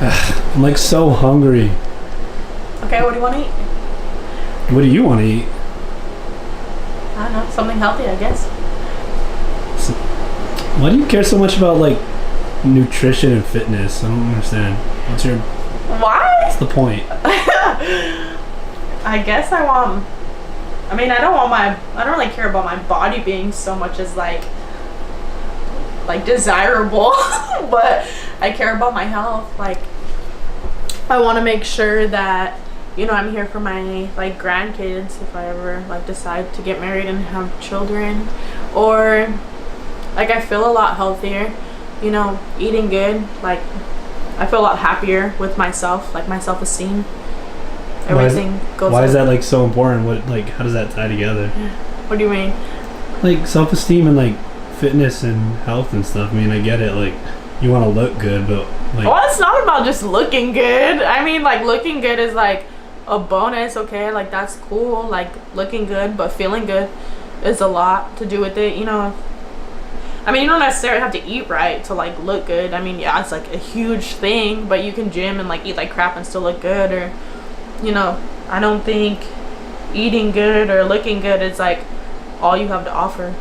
I'm like so hungry. Okay, what do you want to eat? What do you want to eat? I don't know, something healthy, I guess. Why do you care so much about like nutrition and fitness? I don't understand. Why? What's the point? I guess I don't really care about my body being so much as like desirable, but I care about my health. Like, I want to make sure that, you know, I'm here for my like grandkids if I ever like decide to get married and have children, or like I feel a lot healthier, you know, eating good. Like, I feel a lot happier with myself, like my self-esteem. Everything goes. Why is that like so important? What, like, how does that tie together? What do you mean? Like self-esteem and like fitness and health and stuff. I mean, I get it. Like, you want to look good, but like. Well, it's not about just looking good. I mean, like, looking good is like a bonus. Okay, like that's cool. Like looking good, but feeling good is a lot to do with it. You know. I mean, you don't necessarily have to eat right to like look good. I mean, yeah, it's like a huge thing, but you can gym and like eat like crap and still look good. Or, you know, I don't think eating good or looking good is like all you have to offer.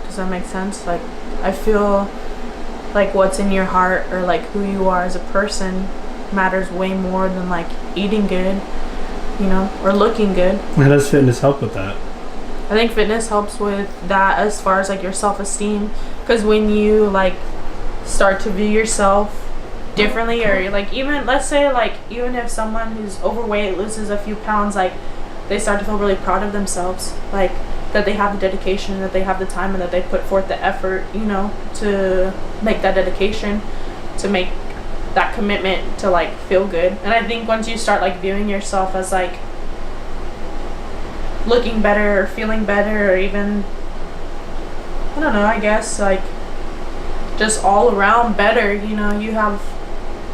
Does that make sense? Like, I feel like what's in your heart or like who you are as a person matters way more than like eating good, you know, or looking good. How does fitness help with that? I think fitness helps with that as far as like your self-esteem, because when you like start to view yourself differently, or like, even let's say like even if someone who's overweight loses a few pounds, like they start to feel really proud of themselves, like that they have the dedication, that they have the time, and that they put forth the effort, you know, to make that dedication, to make that commitment to like feel good. And I think once you start like viewing yourself as like looking better or feeling better, or even, I don't know, I guess like just all around better, you know, you have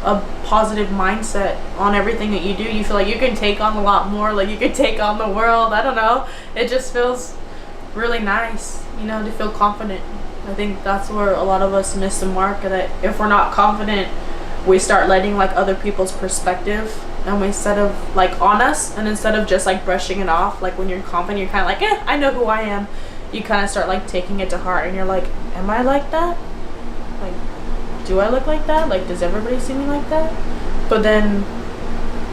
a positive mindset on everything that you do. You feel like you can take on a lot more, like you could take on the world. I don't know, it just feels really nice, you know, to feel confident. I think that's where a lot of us miss the mark, that if we're not confident, we start letting like other people's perspective, and we instead of like on us, and instead of just like brushing it off, like when you're confident, you're kind of like, I know who I am. You kind of start like taking it to heart, and you're like, am I like that? Like, do I look like that? Like, does everybody see me like that? But then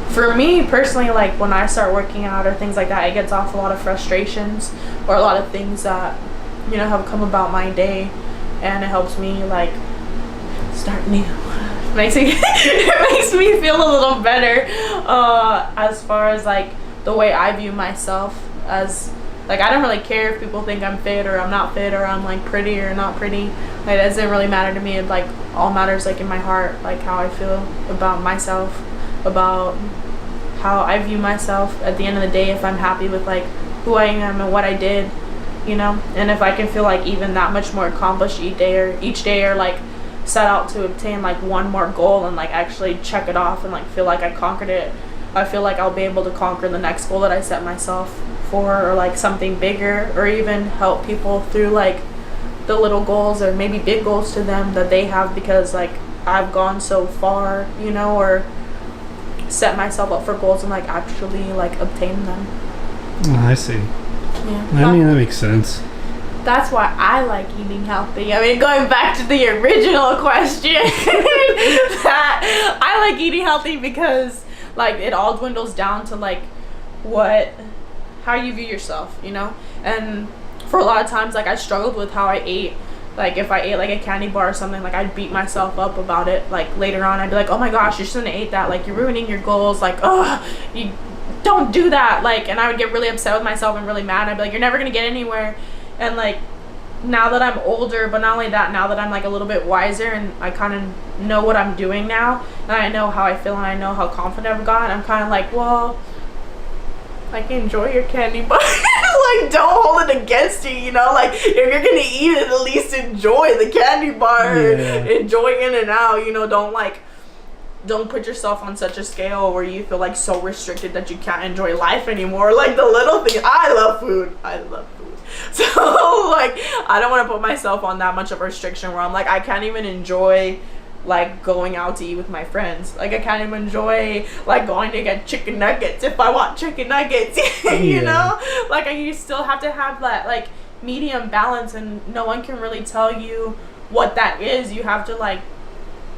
for me personally, like when I start working out or things like that, it gets off a lot of frustrations or a lot of things that, you know, have come about my day, and it helps me like start new. It makes me feel a little better as far as like the way I view myself, as like I don't really care if people think I'm fit or I'm not fit, or I'm like pretty or not pretty. Like, it doesn't really matter to me. It like all matters like in my heart, like how I feel about myself, about how I view myself at the end of the day. If I'm happy with like who I am and what I did, you know, and if I can feel like even that much more accomplished each day, or like set out to obtain like one more goal and like actually check it off and like feel like I conquered it, I feel like I'll be able to conquer the next goal that I set myself for, or like something bigger, or even help people through like the little goals or maybe big goals to them that they have, because like I've gone so far, you know, or set myself up for goals and like actually like obtain them. Oh, I see. Yeah, I mean, that makes sense. That's why I like eating healthy. I mean, going back to the original question, that I like eating healthy because like it all dwindles down to like how you view yourself, you know. And for a lot of times, like I struggled with how I ate. Like if I ate like a candy bar or something, like I'd beat myself up about it. Like later on, I'd be like, oh my gosh, you shouldn't have ate that. Like, you're ruining your goals. Like, oh, you don't do that. Like, and I would get really upset with myself and really mad. I'd be like, you're never gonna get anywhere. And like now that I'm older, but not only that, now that I'm like a little bit wiser and I kind of know what I'm doing now, and I know how I feel, and I know how confident I've gotten, I'm kind of like, well, like, enjoy your candy bar. Like, don't hold it against you, you know? Like, if you're gonna eat it, at least enjoy the candy bar. Yeah. Enjoy in and out, you know? Don't put yourself on such a scale where you feel like so restricted that you can't enjoy life anymore. Like the little things. I love food. So like, I don't want to put myself on that much of a restriction where I'm like, I can't even enjoy like going out to eat with my friends. Like I can't even enjoy like going to get chicken nuggets if I want chicken nuggets. You know, like you still have to have that like medium balance, and no one can really tell you what that is. You have to like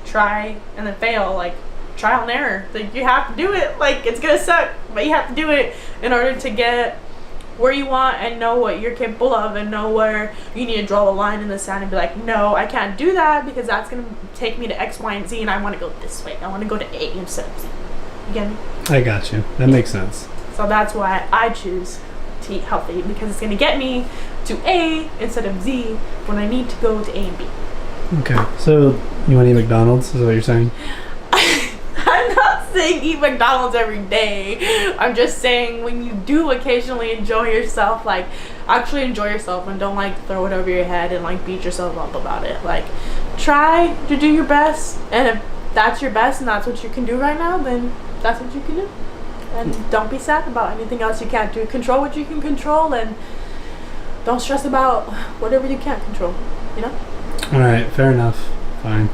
try and then fail, like trial and error. Like you have to do it. Like it's gonna suck, but you have to do it in order to get where you want and know what you're capable of, and know where you need to draw the line in the sand and be like, no, I can't do that because that's gonna take me to X, Y, and Z, and I want to go this way. I want to go to A instead of Z. You get me? I got you. That makes sense. So that's why I choose to eat healthy, because it's gonna get me to A instead of Z when I need to go to A and B. Okay, so you want to eat McDonald's? Is that what you're saying? I'm not saying eat McDonald's every day. I'm just saying when you do occasionally enjoy yourself, like actually enjoy yourself, and don't like throw it over your head and like beat yourself up about it. Like try to do your best, and if that's your best and that's what you can do right now, then that's what you can do. And don't be sad about anything else you can't do. Control what you can control, and don't stress about whatever you can't control, you know? Alright, fair enough. Fine.